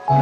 नहीं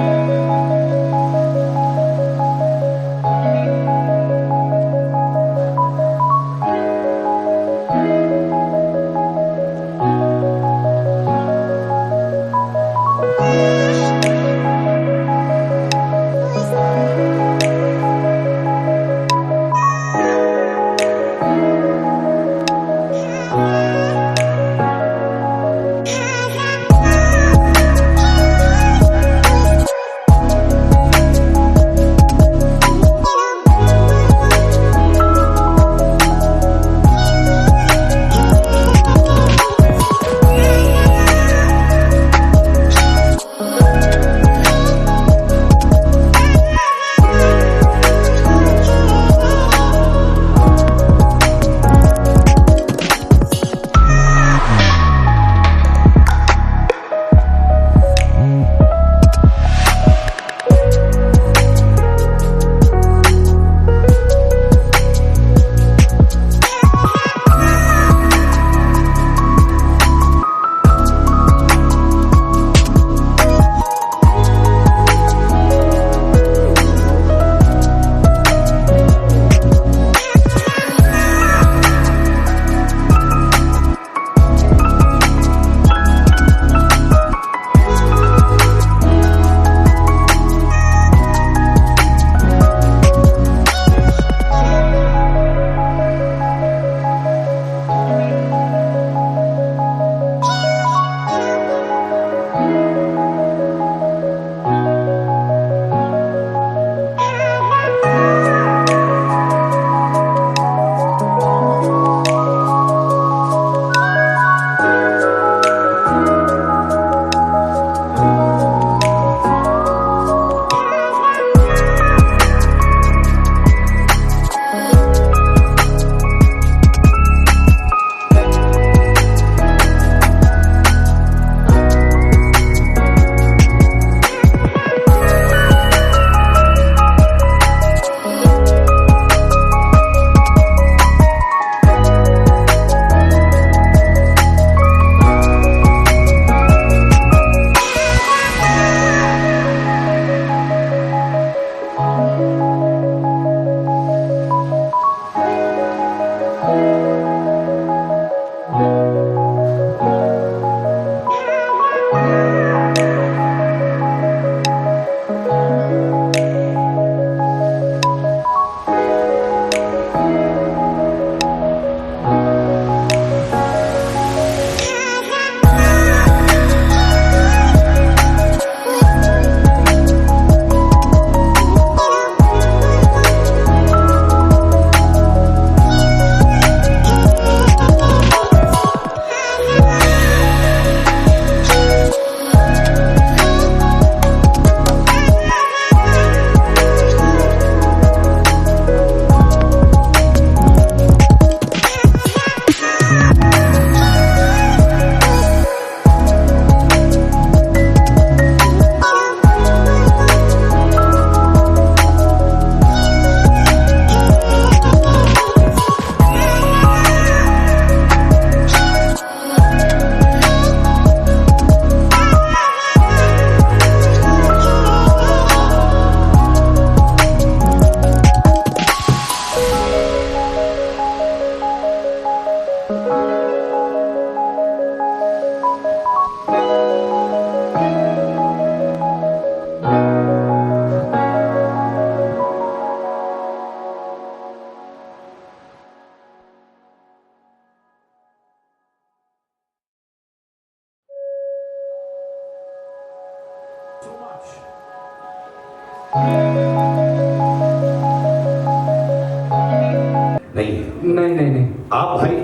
नहीं नहीं नहीं, आप भाई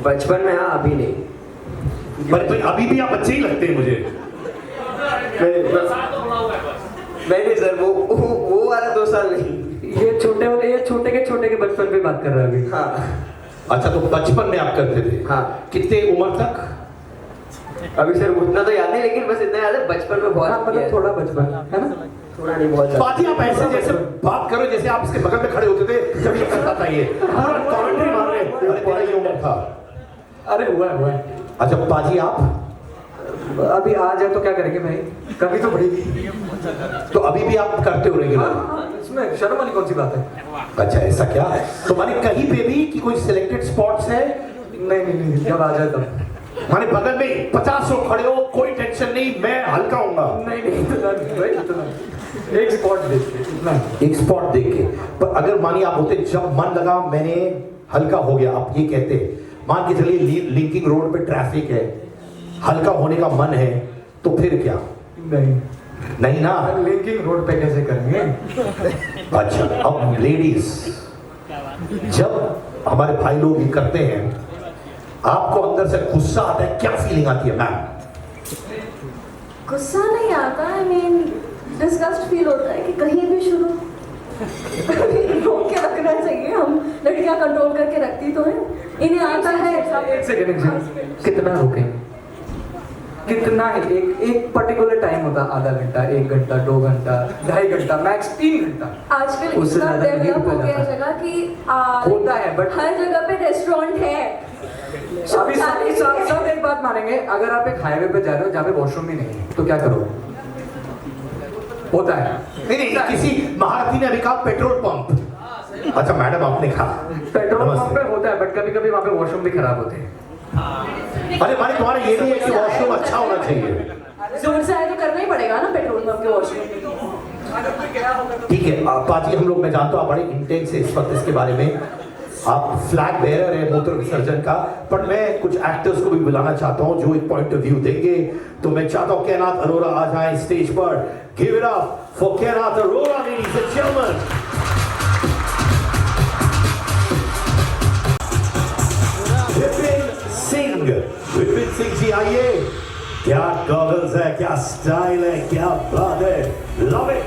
बचपन में हाँ, अभी नहीं। भाई अभी भी आप बच्चे ही लगते हैं मुझे। नहीं सर, वो वाला 2 साल नहीं, ये छोटे वाले, ये छोटे के बचपन पे बात कर रहा है अभी। हाँ अच्छा, तो बचपन में आप करते थे? हाँ। कितने उम्र तक? अभी सर उतना तो याद नहीं, लेकिन बस इतना याद है बचपन में बहुत। हाँ, मतलब थोड़ा बचपन है ना, थोड़ा नहीं बहुत। बाजी आप ऐसे जैसे बात करो जैसे आप इसके बगल में खड़े होते थे जब ये करता था, ये पूरा कमेंट्री मार रहे हैं। अरे तेरा ये उम्र था। अरे हुआ है। अच्छा बाजी आप अभी आ जाए तो क्या करेंगे भाई, कभी तो पड़ेगी। तो अभी भी आप करते हो रेगुलर? इसमें शर्म वाली कौन सी बात है? अच्छा ऐसा क्या? तो माने कहीं पे भी कि कोई सिलेक्टेड स्पॉट्स है? नहीं, जब आ जाए तब। माने बगल में 50 लोग खड़े हो, कोई टेंशन नहीं, मैं हल्का हूँगा। नहीं इतना नहीं भाई, इतना नहीं। एक स्पॉट देख के इतना। एक स्पॉट देख के। पर अगर मानिए आप होते जब मन लगा मैंने हल्का हो गया, आप ये कहते, मान के चलिए लिंकिंग रोड पे ट्रैफिक है, हल्का होने का मन है, तो फिर क्या? नहीं ना, लिंकिंग रोड पे कैसे करेंगे? अच्छा अब लेडीज, जब हमारे भाई लोग ये करते हैं, आपको अंदर से गुस्सा आता है, क्या फीलिंग आती है मैम? गुस्सा नहीं आता, आई मीन डिस्गस्ट फील होता है कि कहीं भी शुरू रोक के रखना चाहिए। हम लड़कियां कंट्रोल करके रखती तो हैं, इन्हें आता है। एक सेकंड, कितना रुकेंगे? कितना ही एक पर्टिकुलर टाइम होता, आधा घंटा, 1 घंटा, 2 घंटा, 2.5 घंटा, मैक्स 3 घंटा। आजकल उससे इतना ज्यादा नहीं डेवलप हो रुका गया जाता। जगह कि होता है, but- हर जगह पे रेस्टोरेंट है। अभी सब एक बात मानेंगे, अगर आप एक हाईवे पे जा रहे हो जहाँ पे वॉशरूम भी नहीं है, तो क्या करोगे? होता है। नहीं, किसी महारथी ने अभी कहा पेट्रोल पंप। अच्छा मैडम आपने कहा पेट्रोल पंप नमस्ते। पे होता है, बट कभी कभी वहाँ पे वॉशरूम भी खराब होते हैं। अरे माने तुम्हारा ये भी है कि वॉशरूम अच्छा होना चाहिए। जोर से आए तो करना ही पड़ेगा ना पेट्रोल पंप के वॉशरूम। ठीक है पाजी, हम लोग, मैं जानता हूँ आप बड़े इंटेंस है इस वक्त इसके बारे में, आप फ्लैग बेयरर है मूत्र विसर्जन का, पर मैं कुछ एक्टर्स को भी बुलाना चाहता हूँ जो एक पॉइंट ऑफ व्यू देंगे। तो मैं चाहता हूँ कैनात अरोरा आ जाए स्टेज पर। Give it up for Kainaat Arora ladies and gentlemen. Vipin Singh ji आइए। क्या गॉगल्स है, क्या स्टाइल है, क्या बात है, love it.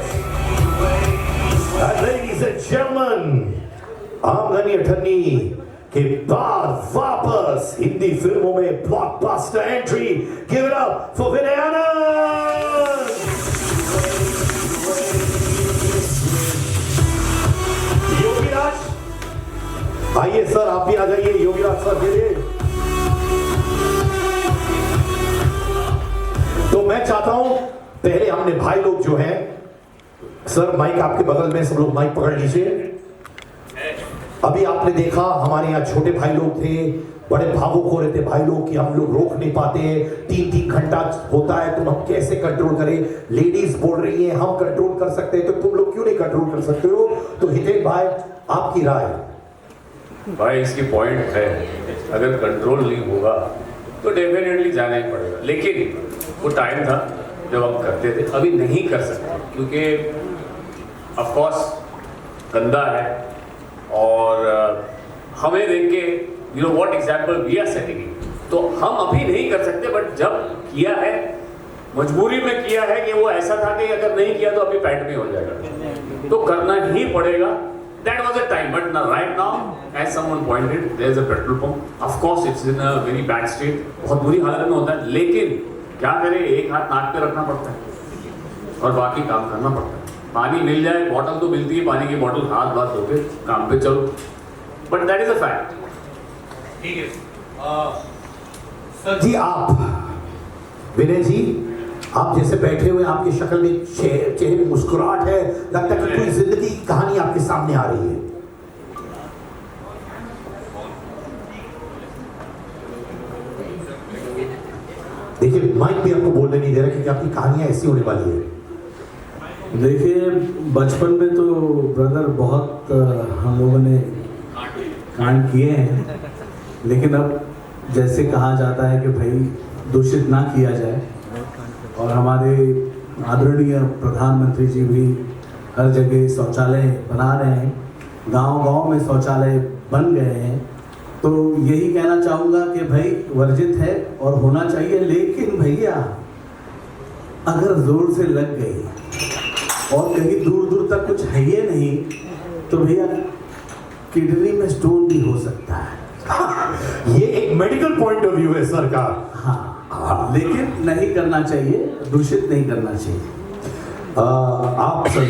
Ladies and gentlemen, Aamdani Athanni के बाद वापस हिंदी फिल्मों में blockbuster entry. Give it up for Vinay Anand. Yogiraj आइए सर, आप भी आ जाइए योगीराज सर के लिए। तो मैं चाहता हूं पहले हमने भाई लोग जो हैं, सर माइक आपके बगल में, सब लोग माइक पकड़ लीजिए। अभी आपने देखा हमारे यहाँ छोटे भाई लोग थे, बड़े भावुक हो रहे थे भाई लोग कि हम लोग रोक नहीं पाते हैं, 3-3 घंटा होता है तो हम कैसे कंट्रोल करें। लेडीज बोल रही हैं हम कंट्रोल कर सकते हैं, तो तुम लोग क्यों नहीं कंट्रोल कर सकते हो? तो हितेश भाई आपकी राय? भाई इसकी पॉइंट है, अगर कंट्रोल नहीं होगा तो डेफिनेटली जाना ही पड़ेगा, लेकिन वो टाइम था जब हम करते थे, अभी नहीं कर सकते क्योंकि ऑफ कोर्स गंदा है और हमें देख के you know what example we are setting, तो हम अभी नहीं कर सकते, बट जब किया है मजबूरी में किया है कि वो ऐसा था कि अगर नहीं किया तो अभी पैंट में हो जाएगा, तो करना ही पड़ेगा। That was a time, but now, right now, as someone pointed, there is a petrol pump. Of course, it's in a very bad state. बहुत बुरी हालत में होता है, लेकिन क्या करें, एक हाथ नाक पे रखना पड़ता है और बाकी काम करना पड़ता है। पानी मिल जाए, बॉटल तो मिलती है, पानी की बॉटल हाथ बात धो के काम पे चलो, but that is a fact. ठीक है जी आप विनय जी, आप जैसे बैठे हुए, आपकी शक्ल में चेहरे में मुस्कुराहट है, लगता है कि पूरी जिंदगी की कहानी आपके सामने आ रही है। देखिए माइक भी आपको बोलने नहीं दे रहा क्योंकि आपकी कहानियां ऐसी होने वाली है। देखिए बचपन में तो ब्रदर बहुत हम लोगों ने कांड किए हैं, लेकिन अब जैसे कहा जाता है कि भाई दूषित ना किया जाए, और हमारे आदरणीय प्रधानमंत्री जी भी हर जगह शौचालय बना रहे हैं, गांव-गांव में शौचालय बन गए हैं, तो यही कहना चाहूँगा कि भाई वर्जित है और होना चाहिए, लेकिन भैया अगर जोर से लग गई और कहीं दूर दूर तक कुछ है ये नहीं, तो भैया किडनी में स्टोन भी हो सकता है। ये एक मेडिकल पॉइंट ऑफ व्यू है सर का। हाँ, लेकिन नहीं करना चाहिए, दूषित नहीं करना चाहिए। आप सर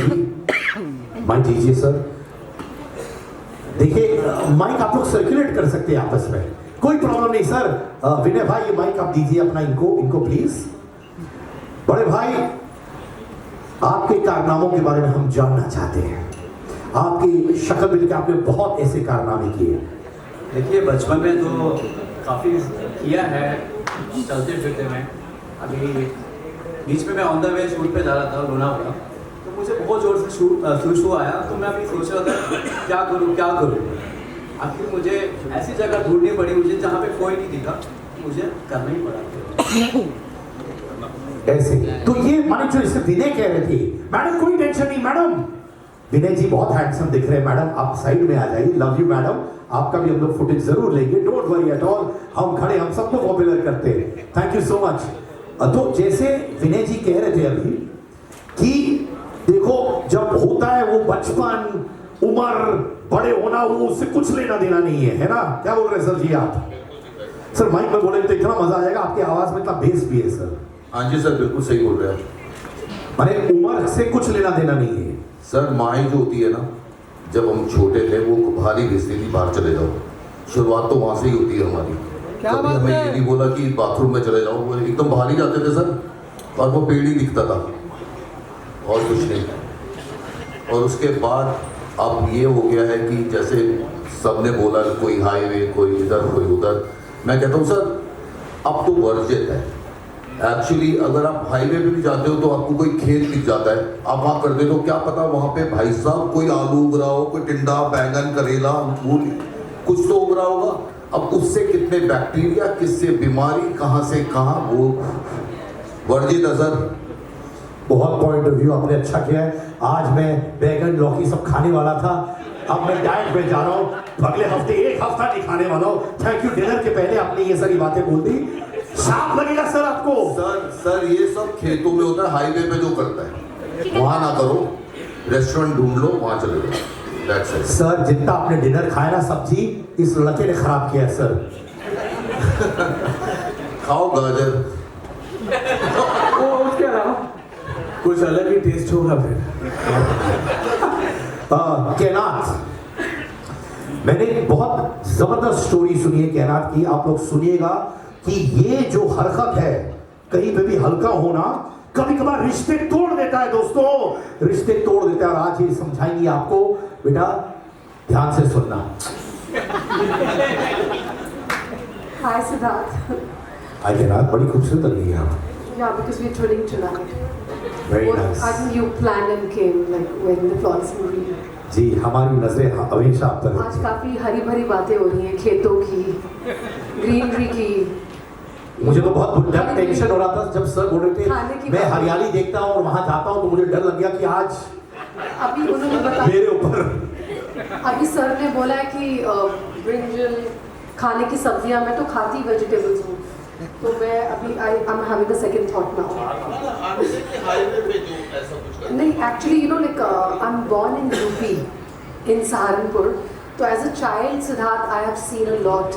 माइक दीजिए सर। देखिए माइक आप लोग सर्कुलेट कर सकते हैं आपस में, कोई प्रॉब्लम नहीं सर। विनय भाई ये माइक आप दीजिए अपना इनको प्लीज। बड़े भाई, आपके कारनामों के बारे में हम जानना चाहते हैं। आपकी शक्ल मिल के आपने बहुत ऐसे कारनामे किए। देखिए, बचपन में तो काफ़ी किया है चलते फिरते में। अभी बीच में मैं ऑन द वे शूट पे जा रहा था लोनावाला, तो मुझे बहुत ज़ोर से फ्लू आया। तो मैं अभी सोच रहा था क्या करूँ। आखिर मुझे ऐसी जगह ढूंढनी पड़ी मुझे जहाँ पे कोई नहीं दिखा, मुझे करना ही पड़ा। ऐसे तो ये माने जो इसे विनय कह रहे थे, मैडम कोई टेंशन नहीं मैडम, विनय जी बहुत हैंडसम दिख रहे हैं मैडम, आप साइड में आ जाइए। लव यू मैडम, आपका भी हम लोग फुटेज जरूर लेंगे, डोंट वरी एट ऑल। हम खड़े, हम सबको पॉपुलर करते हैं। Thank you so much. तो जैसे विनय जी कह रहे थे अभी कि देखो जब होता है वो बचपन, उम्र, बड़े होना, वो उससे कुछ लेना देना नहीं है ना? क्या बोल रहे हैं सर जी आप? सर माइक में बोलेंगे तो इतना मजा आएगा, आपकी आवाज में इतना बेस भी है सर। हाँ जी सर, बिल्कुल सही बोल रहे हैं। माने उम्र से कुछ लेना देना नहीं है सर। माएँ जो होती है ना, जब हम छोटे थे वो भारी भेजती थी बाहर चले जाओ। शुरुआत तो वहाँ से ही होती है हमारी। कभी हमें ये नहीं बोला कि बाथरूम में चले जाओ, वो एकदम बाहर ही जाते थे सर, और वो पेड़ ही दिखता था और कुछ नहीं। और उसके बाद अब ये हो गया है कि जैसे सबने बोला, कोई हाईवे, कोई इधर, कोई उधर। मैं कहता हूँ सर अब तो वर्जित है एक्चुअली। अगर आप हाईवे पे भी जाते हो तो आपको कोई खेत दिख जाता है, आप वहाँ कर दे तो क्या पता वहाँ पे भाई साहब कोई आलू उग रहा हो, कोई टिंडा, बैंगन, करेला, मूली, कुछ तो उग रहा होगा। अब उससे कितने बैक्टीरिया, किससे बीमारी, कहाँ से कहाँ, वो वर्जित है सर। बहुत पॉइंट ऑफ व्यू आपने अच्छा किया है। आज मैं बैगन, लौकी सब खाने वाला था, अब मैं डाइट पे जा रहा हूँ। अगले हफ्ते एक हफ्ता नहीं खाने वाला हूँ। Thank you. डिनर के पहले आपने ये सारी बातें बोल दी। साफ लगेगा सर आपको? सर ये सब खेतों में होता है, हाईवे पे जो करता है वहाँ ना करो, रेस्टोरेंट ढूंढ लो, वहाँ चले जाओ। That's it. सर जितना आपने डिनर खाया ना सब्जी, इस लड़के ने खराब किया है सर। खाओ गाजर। उसके अलावा कुछ अलग ही टेस्ट होगा फिर। कैनात, मैंने बहुत जबरदस्त स्टोरी सुनी है कैनात की। आप लोग सुनिएगा कि ये जो हरकत है, कहीं पे भी हल्का होना कभी कभार रिश्ते तोड़ देता है दोस्तों, रिश्ते तोड़ देता है। और आज ये समझाएंगे आपको, बेटा ध्यान से सुनना। Hi Siddharth. आज कैनात बड़ी खूबसूरत लग रही है आप। Yeah, because we're twinning tonight. Very What, nice. I think you planned and came like when the flawless movie. जी, हमारी नजरें हमेशा आप पर आज काफी हरी भरी बातें हो रही हैं, खेतों की, ग्रीनरी की। मुझे तो बहुत डर, टेंशन हो रहा था जब सर बोल रहे खाने थे की मैं बात। हरियाली देखता हूँ और वहां जाता हूँ तो मुझे डर लग गया कि आज अभी उन्होंने बताया, मेरे ऊपर। अभी सर ने बोला है कि ब्रिंजल खाने की सब्जियां, मैं तो खाती वेजिटेबल्स हूँ, तो मैं अभी I am having a second thought now. नहीं, actually you know like I am born in UP in Saharanpur, तो as a child Siddharth I have seen a lot.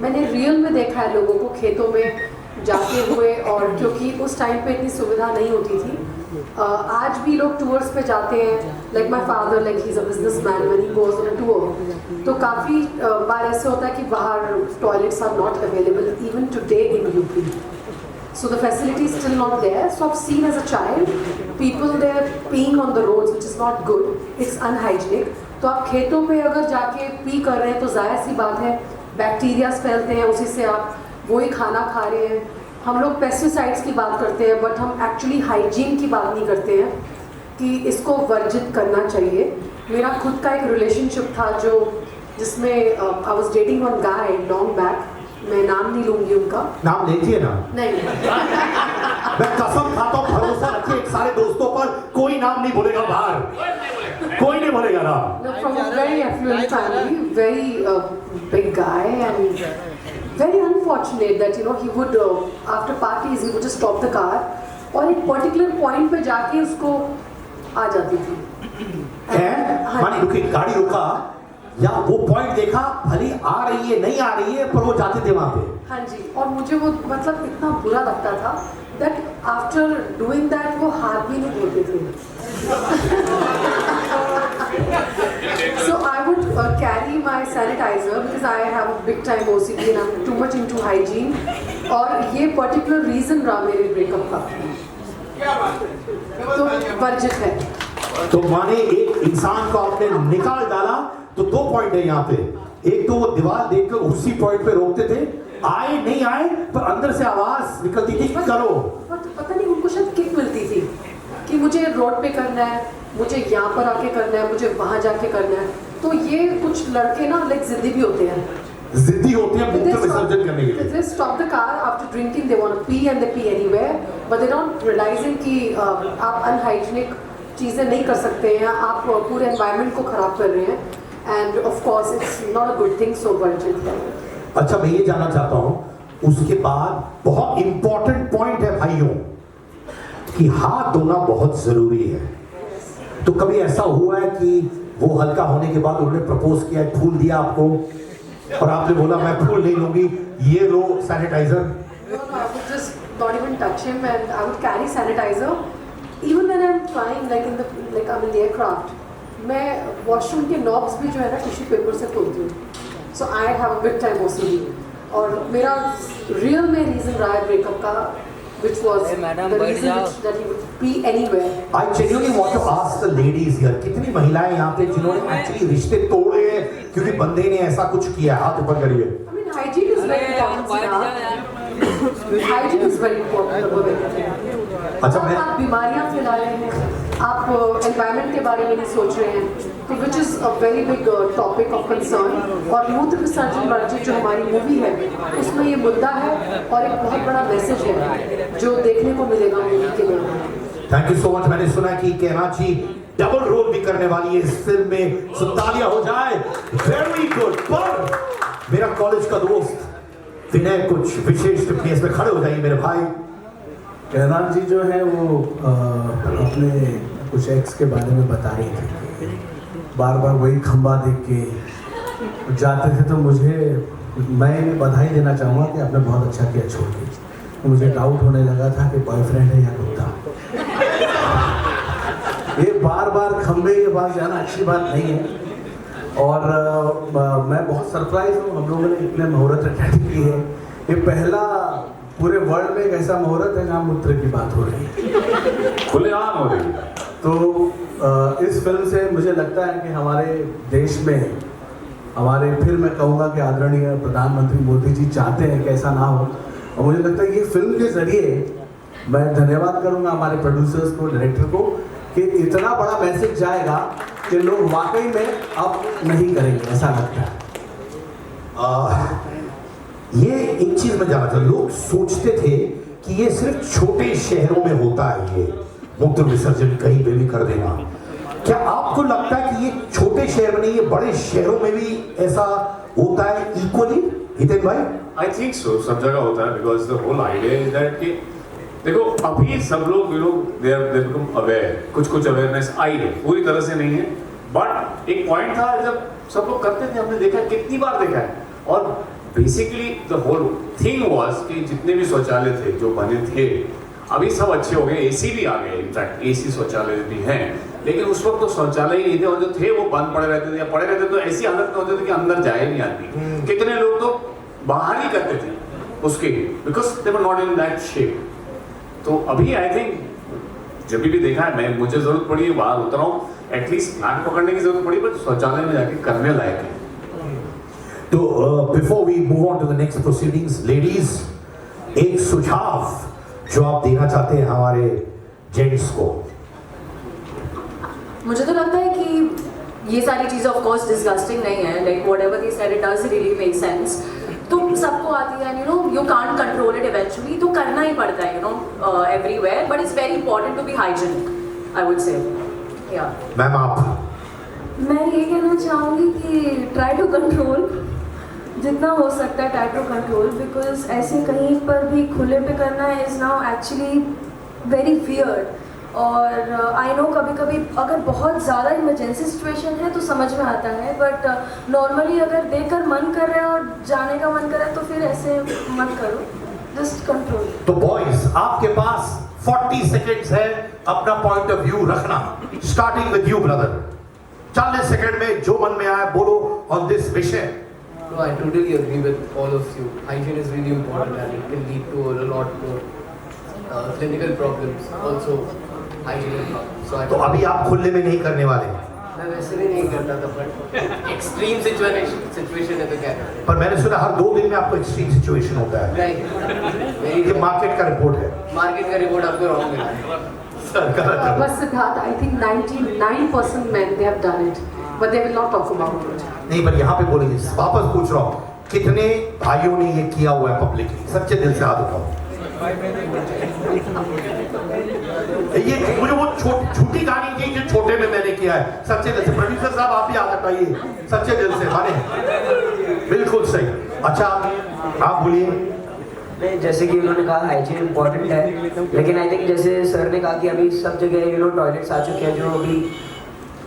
मैंने रियल में देखा है लोगों को खेतों में जाते हुए, और क्योंकि उस टाइम पे इतनी सुविधा नहीं होती थी। आज भी लोग टूर्स पे जाते हैं, like my father, like he is a businessman, when he goes on a tour, तो काफ़ी बार ऐसे होता है कि बाहर toilets are not available even today in UP, so the facility is still not there. So I've seen as a child people there peeing on the roads, which is not good, it's unhygienic. तो आप खेतों पे अगर जाके P कर रहे हैं तो जाहिर सी बात है बैक्टीरियाज फैलते हैं, उसी से आप वही खाना खा रहे हैं। हम लोग पेस्टिसाइड्स की बात करते हैं, बट हम एक्चुअली हाइजीन की बात नहीं करते हैं कि इसको वर्जित करना चाहिए। मेरा खुद का एक रिलेशनशिप था जो जिसमें I was dating one guy long back, मैं नाम नहीं लूंगी उनका। नाम लीजिए ना। नहीं मैं कसम खाता हूँ, भरोसा रखिए सारे दोस्तों पर, कोई नाम नहीं बोलेगा बाहर, कोई नहीं बोलेगा नाम। No, from a very affluent family, very big guy, and very unfortunate that you know he would after parties he would just stop the car और एक particular point पे जाके उसको आ जाती थी। मानी रुकी, गाड़ी रुका या वो पॉइंट देखा, भली आ रही है नहीं आ रही है, पर वो जाते थे वहां पे। हाँ जी, और मुझे वो मतलब इतना बुरा लगता था that after doing that वो हाथ भी नहीं धोते थे। So I would carry my sanitizer because I have a big time OCD and I'm too much into hygiene, और ये particular reason रहा मेरे breakup का। तो वर्जित है। तो माने एक इंसान को आपने निकाल डाला तो 2 पॉइंट है यहाँ पे। एक तो वो दीवार देखकर उसी पॉइंट पे रोकते थे, आए नहीं आए, पर अंदर से आवाज निकलती थी करो। पता नहीं उनको शायद किक मिलती थी कि मुझे रोड पे करना है, मुझे यहाँ पर आके करना है, मुझे वहां जाके करना है। तो ये कुछ लड़के ना लाइक जिद्दी भी होते हैं, जिद्दी होते हैं मूत्र विसर्जन करने के लिए। They stop the car after drinking, they want to pee and they pee anywhere, but they're not realizing कि आप अनहाइजीनिक चीज़ें नहीं कर सकते हैं, आप पूरे एनवायरनमेंट को खराब कर रहे हैं, and of course it's not a good thing, so वर्जित है। अच्छा, मैं ये जानना चाहता हूँ, उसके बाद बहुत इंपॉर्टेंट पॉइंट है भाइयों कि हाथ धोना बहुत जरूरी है। तो कभी ऐसा हुआ है कि वो हल्का होने के बाद उन्होंने प्रपोज किया, फूल दिया आपको और आपने बोला मैं फूल नहीं लूंगी, ये लो sanitiser? No, I would just not even touch him and I would carry sanitizer even when I'm flying like I'm in the aircraft. मैं वॉशरूम के नॉब्स भी जो है ना टिश्यू पेपर से खोलती हूँ, so I have a big time OCD। और मेरा रियल में रीजन रहा है ब्रेकअप का, which was the reason that he would pee anywhere। I genuinely want to ask the ladies here, कितनी महिलाएं यहाँ पे जिन्होंने एक्चुअली रिश्ते तोड़े हैं क्योंकि बंदे ने ऐसा कुछ किया? हाथ ऊपर करिए। I mean hygiene is very important। Hygiene is very important। अच्छा, मैं आप बीमारियां फैला रहे हैं, आप एनवायरनमेंट के बारे में नहीं सोच रहे हैं, तो which is a very big topic of concern. और मूत्र विसर्जन वर्जित जो हमारी मूवी है उसमें ये मुद्दा है और एक बहुत बड़ा मैसेज है जो देखने को मिलेगा मूवी के दौरान। Thank you so much. मैंने सुना कि कैराची डबल रोल भी करने वाली है इस फिल्म में, सो तालियां हो जाए। Very good. पर मेरा कॉलेज का दोस्त विनय कुछ विशेष टिप्पणी में खड़े हो जाइए मेरे भाई। कैरान जी जो है वो अपने कुछ एक्स के बारे में बता रही थी, बार बार वही खंबा देख के जाते थे। तो मैं बधाई देना चाहूँगा कि आपने बहुत अच्छा किया छोड़ के। तो मुझे डाउट होने लगा था कि बॉयफ्रेंड है या कुत्ता। ये बार बार खंबे के पास जाना अच्छी बात नहीं है। और मैं बहुत सरप्राइज हूँ, हम लोगों ने इतने मुहूर्त अटेंड किए हैं। ये पहला पूरे वर्ल्ड में एक ऐसा मुहूर्त है जहाँ मूत्र की बात हो रही है, खुलेआम हो रही है। तो इस फिल्म से मुझे लगता है कि हमारे देश में फिर मैं कहूँगा कि आदरणीय प्रधानमंत्री मोदी जी चाहते हैं कि ऐसा ना हो। और मुझे लगता है ये फिल्म के जरिए मैं धन्यवाद करूँगा हमारे प्रोड्यूसर्स को, डायरेक्टर को, कि इतना बड़ा मैसेज जाएगा कि लोग वाकई में अब नहीं करेंगे, ऐसा लगता है। ये एक चीज मैं जानना चाहता, लोग सोचते थे कि ये सिर्फ छोटे शहरों में होता है, ये मूत्र विसर्जन कहीं पे भी कर देना। क्या आपको लगता है कि ये छोटे शहर में नहीं, ये बड़े शहरों में भी ऐसा होता है इक्वली? हितेन भाई? आई थिंक सो, सब जगह होता है, because the whole idea is that कि देखो अभी सब लोग दे बिकम अवेयर, कुछ अवेयरनेस आई है, पूरी तरह से नहीं है, बट एक पॉइंट था जब सब लोग करते थे, हमने देखा कितनी बार देखा है। और basically the whole thing was कि जितने भी शौचालय थे जो बने थे, अभी सब अच्छे हो गए, एसी भी आ गए, इनफैक्ट एसी शौचालय भी हैं, लेकिन उस वक्त तो शौचालय ही नहीं थे, और जो थे वो बंद पड़े रहते थे, या पड़े रहते तो ऐसी हालत में होते थे कि अंदर जाए नहीं आती। कितने लोग तो बाहर ही करते थे उसके, because they were not in that shape. तो अभी आई थिंक जब भी देखा है, मुझे जरूरत पड़ी है, बाहर उतरा हूँ, एटलीस्ट नाक पकड़ने की जरूरत पड़ी, बट शौचालय में जाके करने लायक है। तो before we move on to the next proceedings, ladies, एक सुझाव जो आप देना चाहते हैं हमारे जेंट्स को। मुझे तो लगता है कि ये सारी चीज़ें ऑफ कोर्स डिस्गस्टिंग नहीं है, like whatever they said it does really make sense. तो सबको आती है, you can't control it eventually, तो करना ही पड़ता है everywhere, but it's very important to be hygienic, I would say. या मैम आप? मैं ये कहना चाहूँगी कि ट्राई टू कंट्रोल, जितना हो सकता है ट्राई टू कंट्रोल, बिकॉज ऐसे कहीं पर भी खुले पे करना is now actually very weird. और आई नो कभी कभी अगर बहुत ज़्यादा इमरजेंसी सिचुएशन है तो समझ में आता है, बट नॉर्मली अगर देखकर मन कर रहा है और जाने का मन कर रहा है तो फिर ऐसे मत करो, जस्ट कंट्रोल। तो बॉयज, आपके पास 40 सेकेंड्स है अपना पॉइंट ऑफ व्यू रखना, starting with you brother. 40 second में जो मन में आए बोलो ऑन दिस विषय। No, I totally agree with all of you. Hygiene is really important and it can lead to a lot more clinical problems, also hygienic problems. So I तो अभी आप खुले में नहीं करने वाले हैं। मैं वैसे भी नहीं करता था, but extreme situation है तो क्या करें? पर मैंने सुना हर 2 दिन में आपको एक्सट्रीम सिचुएशन होता है। नहीं, ये मार्केट का रिपोर्ट है। मार्केट का रिपोर्ट आपको रॉन्ग मिला है। But Siddharth, I think 99% men they have done it, but they will not talk about it. नहीं, पर यहाँ पे बोलेंगे, वापस पूछ रहा हूँ, कितने भाइयों ने ये किया हुआ है पब्लिकली? सच्चे दिल से हाथ उठाओ। ये मुझे वो झूठी कहानी थी जो छोटे में मैंने किया है, सच्चे दिल से। प्रोड्यूसर साहब आप भी हाथ उठाइए, सच्चे दिल से माने। बिल्कुल सही। अच्छा, आप बोलिए। जैसे कि उन्होंने कहा हाइजीन इम्पोर्टेंट है, लेकिन आई थिंक जैसे सर ने कहा कि अभी सब जगह टॉयलेट्स आ चुके हैं जो अभी,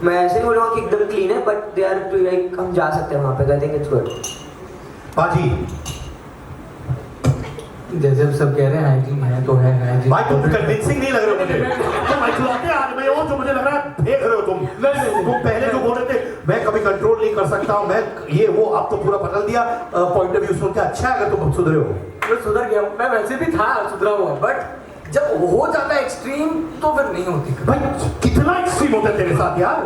मैं ऐसे नहीं बोलूँगा कि एकदम क्लीन है, बट दे आर लाइक हम जा सकते हैं वहाँ पे। I think it's good. बाजी, जैसे अब सब कह रहे हैं हाइजीन है तो है हाइजीन। भाई तुम कन्विंसिंग नहीं लग रहे हो मुझे। तुम इकलौते आदमी हो जो मुझे लग रहा है फेंक रहे हो तुम। तुम पहले जो बोल रहे थे मैं कभी कंट्रोल नहीं कर सकता हूँ, मैं ये वो, आप तो पूरा बदल दिया पॉइंट ऑफ व्यू सुन के। अच्छा है अगर तुम सुधरे हो। मैं सुधर गया, मैं वैसे भी था सुधरा हुआ, बट जब हो जाता है एक्सट्रीम तो फिर नहीं होती। भाई कितना एक्सट्रीम होता है तेरे साथ यार।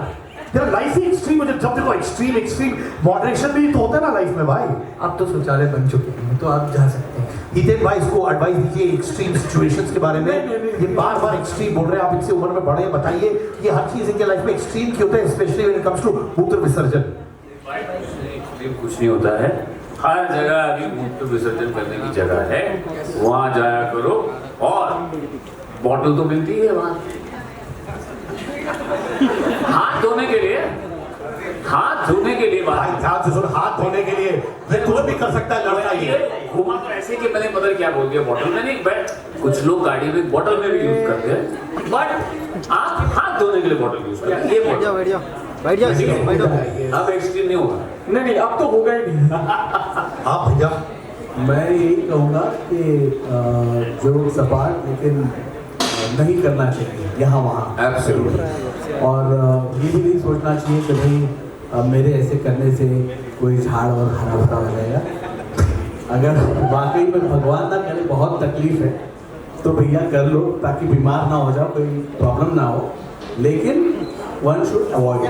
तेरा लाइफ ही एक्सट्रीम हो। जब देखो एक्सट्रीम मॉडरेशन भी तो होता है ना लाइफ में भाई। अब तो शौचालय बन चुके हैं तो आप जा सकते हैं। हितेन भाई इसको एडवाइस दीजिए एक्सट्रीम सिचुएशंस के बारे में। ये बार एक्सट्रीम बोल रहे हैं, आप इनसे उम्र में बड़े हैं, बताइए कि हर चीज इनके लाइफ में एक्सट्रीम क्यों होता है, specially when it comes to मूत्र विसर्जन। एक्सट्रीम कुछ नहीं होता है, हर जगह अभी मूत्र विसर्जन करने की जगह है, वहां जाया करो। और बॉटल तो मिलती है वहां हाथ धोने के लिए, हाथ धोने के लिए। भाई ध्यान से सुन, हाथ धोने के लिए ये कोई भी कर सकता है लड़का। ये घुमा तो ऐसे कि मैंने पता क्या बोल दिया, बॉटल में नहीं, बट कुछ लोग गाड़ी में बॉटल में भी यूज करते हैं, बट आप हाथ धोने के लिए बॉटल यूज करते हैं। ये बैठ जाओ अब एक्सट्रीम नहीं होगा। नहीं अब तो होगा ही नहीं। आप भैया, मैं यही कहूँगा कि जो सपाट लेकिन नहीं करना चाहिए यहाँ वहाँ। Absolutely. और ये भी नहीं सोचना चाहिए कि भाई मेरे ऐसे करने से कोई झाड़ और हरा भरा हो जाएगा। अगर वाकई में भगवान ना करे बहुत तकलीफ है तो भैया कर लो, ताकि बीमार ना हो जाओ, कोई प्रॉब्लम ना हो। लेकिन one should avoid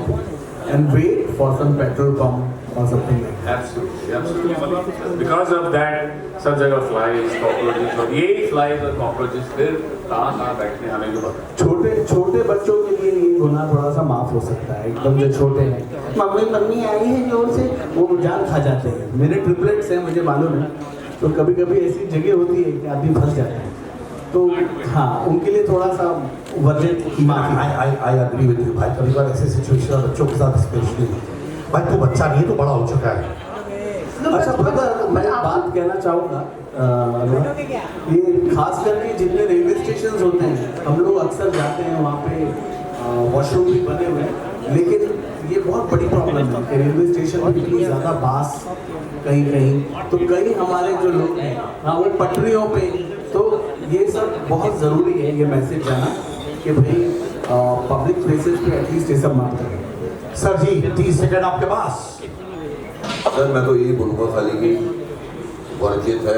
and wait for some petrol pump or something like that. Absolutely. Because of that, सब जगह flies, cockroaches, और यही flies और cockroaches फिर कहाँ बैठने हमें तो पता। छोटे बच्चों के लिए ये होना थोड़ा सा माफ हो सकता है। एकदम जो छोटे हैं, मम्मी आई है जोर से, वो जान खा जाते हैं। मेरे ट्रिपलेट्स हैं, मुझे मालूम है। तो कभी कभी ऐसी जगह होती है कि आदमी फंस जाता है। तो हाँ, उनके लिए थोड़ा सा वर्जित माफी। आई एग्री विद यू भाई। कभी बार ऐसे सिचुएशन बच्चों के साथ स्पेशली, भाई तू बच्चा नहीं है, तो बड़ा हो चुका है। अच्छा ब्रदर, मैं बात कहना चाहूँगा, ये खास करके जितने रेलवे स्टेशन होते हैं, हम लोग अक्सर जाते हैं वहाँ पे वॉशरूम भी बने हुए हैं, लेकिन ये बहुत बड़ी प्रॉब्लम है कि रेलवे स्टेशन में इतनी ज़्यादा बास कहीं तो कई हमारे जो लोग हैं हाँ वो पटरियों पे। तो ये सब बहुत ज़रूरी है, ये मैसेज जाना कि भाई पब्लिक प्लेसेस पे एटलीस्ट ये सब मत करें। सर जी 30 सेकंड आपके पास। सर मैं तो यही बोलूँगा खाली कि वर्जित है।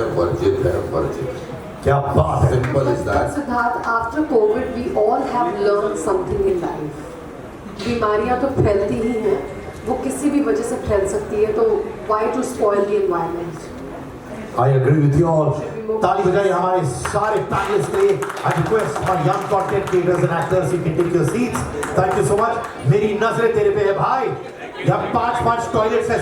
क्या बात है। Simple is that. Siddharth, after COVID, we all have learned something in life. बीमारियां तो फैलती ही हैं, वो किसी भी वजह से फैल सकती है, तो why to spoil the environment? I agree with you all. ताली बजाइए हमारे सारे पैनलिस्ट के लिए। I request our young content creators and actors, you can take your seats. Thank you so much. मेरी नजरें तेरे पे है भाई। जब 5 टॉयलेट्स है